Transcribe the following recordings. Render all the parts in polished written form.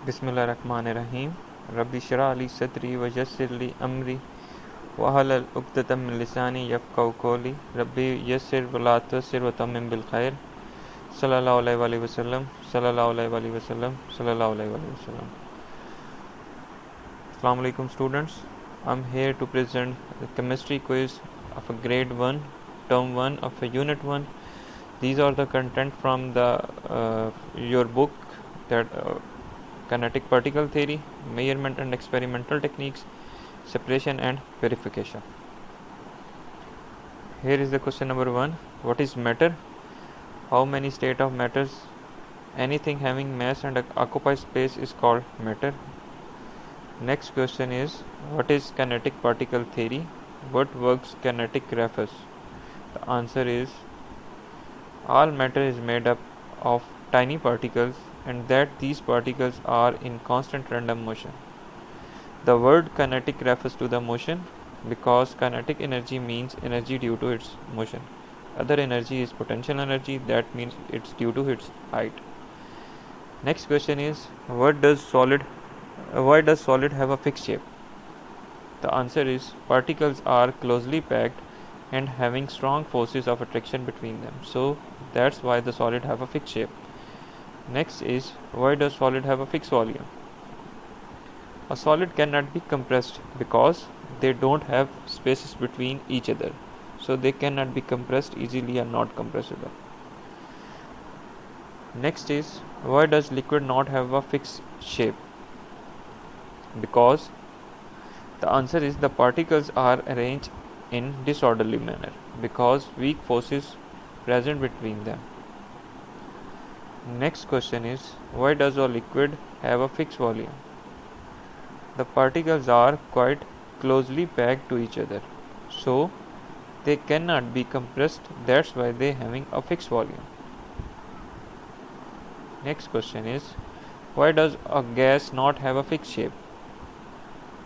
बिस्मिल्लाहिर्रहमानिर्रहीम रब्बि इश्रह ली सदरी व यस्सिर ली अमरी वहलुल उक़दतम मिन लिसानी यफ़क़हू क़ौली रब्बि यस्सिर व ला तुअस्सिर व तम्मिम बिल खैर सल्लल्लाहु अलैहि वसल्लम सल्लल्लाहु अलैहि वसल्लम सल्लल्लाहु अलैहि वसल्लम. Assalamu alaikum students. I'm here to present the chemistry quiz of a grade 1 term 1 of a unit 1. These are the content from the your book, that kinetic particle theory, measurement and experimental techniques, separation and purification. Here is the question number 1. What is matter? How many state of matters? Anything having mass and occupies space is called matter. Next question is, what is kinetic particle theory? What works kinetic refers? The answer is, all matter is made up of tiny particles and that these particles are in constant random motion. The word kinetic refers to the motion because kinetic energy means energy due to its motion. Other energy is potential energy, that means it's due to its height. Next question is, why does solid have a fixed shape? The answer is, particles are closely packed and having strong forces of attraction between them. So that's why the solid have a fixed shape. Next is, why does solid have a fixed volume? A solid cannot be compressed because they don't have spaces between each other. So they cannot be compressed easily and not compressible. Next is, why does liquid not have a fixed shape? Because the answer is, the particles are arranged in disorderly manner because weak forces present between them. Next question is, why does a liquid have a fixed volume? The particles are quite closely packed to each other, so they cannot be compressed. That's why they having a fixed volume. Next question is, why does a gas not have a fixed shape?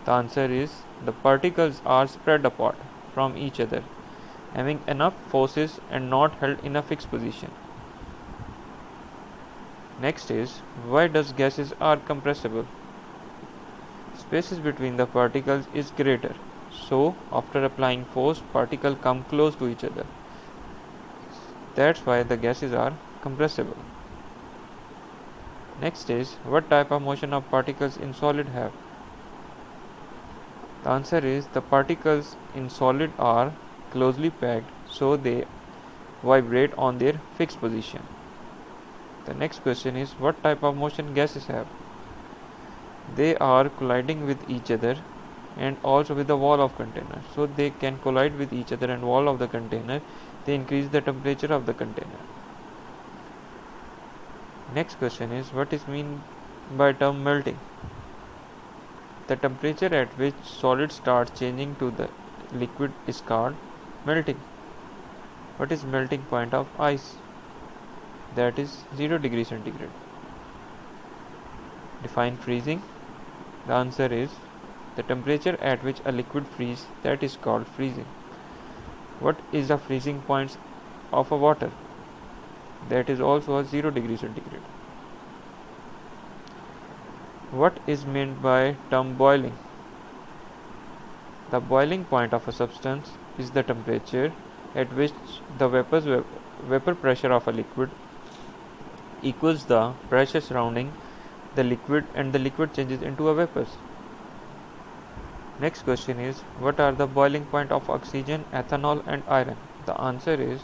The answer is, the particles are spread apart from each other, having enough forces and not held in a fixed position. Next is, why does gases are compressible? Spaces between the particles is greater, so after applying force, particles come close to each other. That's why the gases are compressible. Next is, what type of motion of particles in solid have? The answer is, the particles in solid are closely packed, so they vibrate on their fixed position. The next question is, what type of motion gases have? They are colliding with each other and also with the wall of container. So they can collide with each other and wall of the container. They increase the temperature of the container. Next question is, what is mean by term melting? The temperature at which solid starts changing to the liquid is called melting. What is melting point of ice? That is 0 degree centigrade. Define freezing. The answer is, the temperature at which a liquid freezes, that is called freezing. What is the freezing point of a water? That is also a 0 degree centigrade. What is meant by term boiling? The boiling point of a substance is the temperature at which the vapor pressure of a liquid equals the pressure surrounding the liquid and the liquid changes into a vapor. Next question is, what are the boiling point of oxygen, ethanol and iron? The answer is,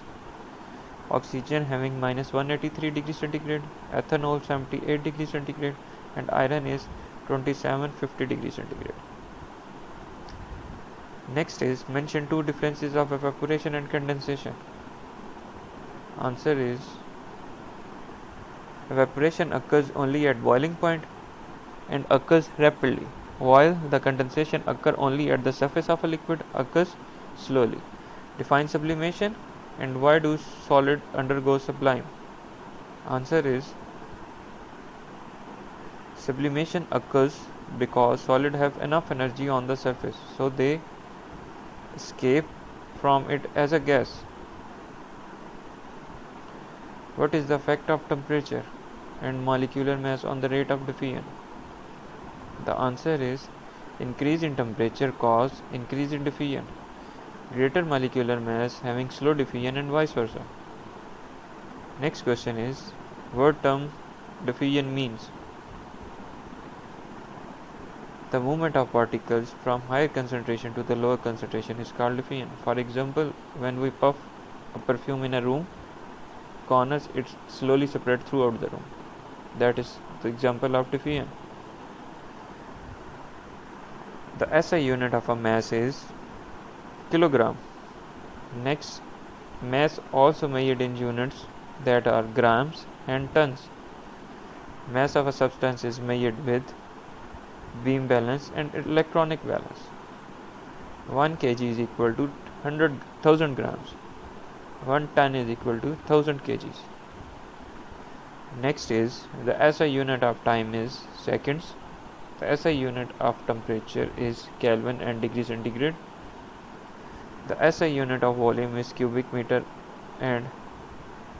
oxygen having minus 183 degree centigrade, ethanol 78 degree centigrade and iron is 2750 degree centigrade. Next is, mention two differences of evaporation and condensation. Answer is, evaporation occurs only at boiling point and occurs rapidly, while the condensation occurs only at the surface of a liquid, occurs slowly. Define sublimation and why do solid undergo sublime? Answer is, sublimation occurs because solid have enough energy on the surface, so they escape from it as a gas. What is the effect of temperature and molecular mass on the rate of diffusion? The answer is increase in temperature cause increase in diffusion. Greater molecular mass having slow diffusion and vice versa. Next question is what term diffusion means. The movement of particles from higher concentration to the lower concentration is called diffusion. For example, when we puff a perfume in a room, corners it slowly spread throughout the room. That is the example of diffusion. The SI unit of a mass is kilogram. Next, mass also measured in units that are grams and tons. Mass of a substance is measured with beam balance and electronic balance. 1 kg is equal to 100,000 grams. 1 ton is equal to 1000 kgs. Next is the SI unit of time is seconds. The SI unit of temperature is Kelvin and degree centigrade. The SI unit of volume is cubic meter and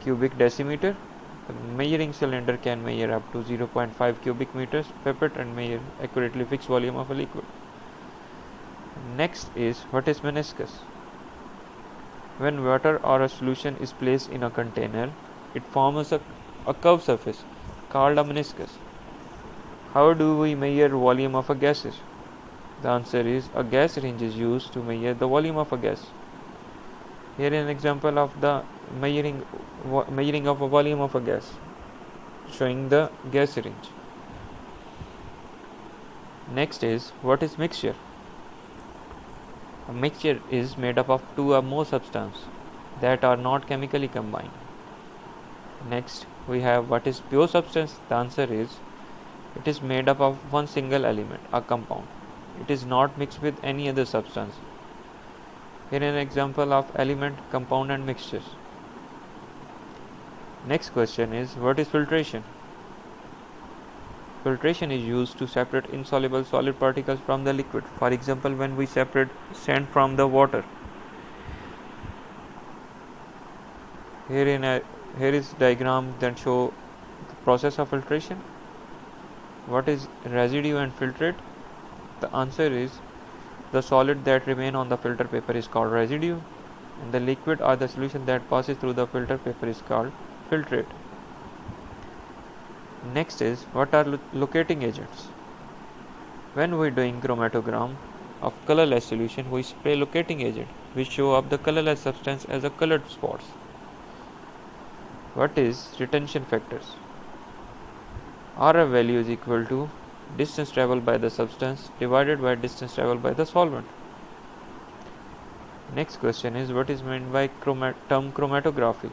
cubic decimeter. The measuring cylinder can measure up to 0.5 cubic meters pipette and measure accurately fixed volume of a liquid. Next is what is meniscus. When water or a solution is placed in a container, it forms a curved surface called a meniscus. How do we measure volume of a gases? The answer is a gas range is used to measure the volume of a gas. Here is an example of the measuring of a volume of a gas, showing the gas range. Next is what is mixture? A mixture is made up of two or more substances that are not chemically combined. Next we have what is pure substance. The answer is it is made up of one single element, a compound. It is not mixed with any other substance. Here is an example of element, compound and mixtures. Next question is what is filtration? Filtration is used to separate insoluble solid particles from the liquid. For example, when we separate sand from the water. Here is diagram that show the process of filtration. What is residue and filtrate? The answer is the solid that remain on the filter paper is called residue, and the liquid or the solution that passes through the filter paper is called filtrate. Next is what are locating agents. When we are doing chromatogram of colorless solution, we spray locating agent which show up the colorless substance as a colored spots. What is retention factors? RF value is equal to distance traveled by the substance divided by distance traveled by the solvent. Next question is what is meant by term chromatography?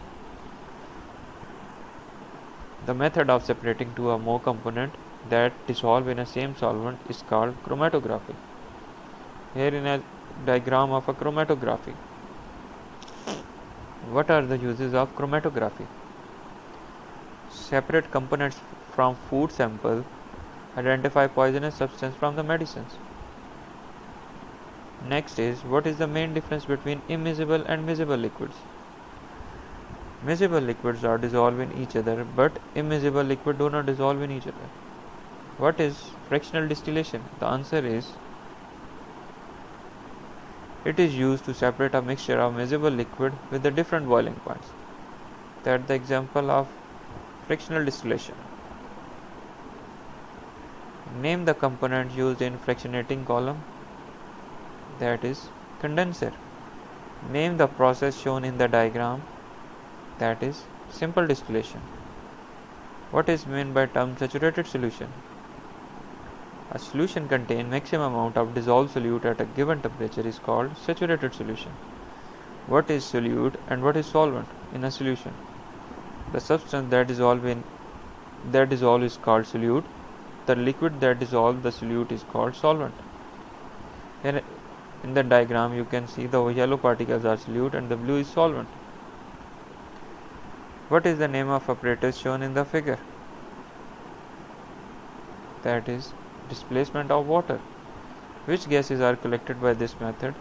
The method of separating two or more components that dissolve in a same solvent is called chromatography. Here in a diagram of a chromatography. What are the uses of chromatography? Separate components from food sample, identify poisonous substance from the medicines. Next is what is the main difference between immiscible and miscible liquids? Miscible liquids are dissolved in each other, but immiscible liquids do not dissolve in each other. What is fractional distillation? The answer is it is used to separate a mixture of miscible liquid with the different boiling points. That is the example of fractional distillation. Name the component used in fractionating column. That is condenser. Name the process shown in the diagram. That is simple distillation. What is meant by term saturated solution? A solution contains maximum amount of dissolved solute at a given temperature is called saturated solution. What is solute and what is solvent in a solution? The substance that dissolves is called solute. The liquid that dissolves the solute is called solvent. Here in the diagram you can see the yellow particles are solute and the blue is solvent. What is the name of apparatus shown in the figure? That is displacement of water. Which gases are collected by this method?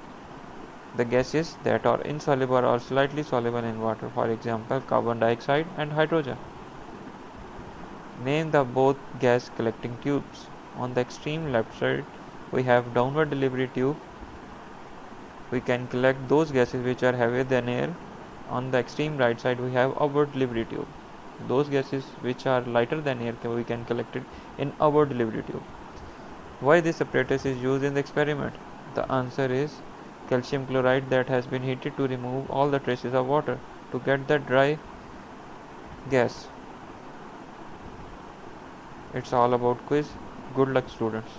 The gases that are insoluble or slightly soluble in water, for example carbon dioxide and hydrogen. Name the both gas collecting tubes. On the extreme left side, we have downward delivery tube. We can collect those gases which are heavier than air. On the extreme right side, we have upward delivery tube. Those gases which are lighter than air, we can collect it in upward delivery tube. Why this apparatus is used in the experiment? The answer is calcium chloride that has been heated to remove all the traces of water to get the dry gas. It's all about quiz. Good luck, students.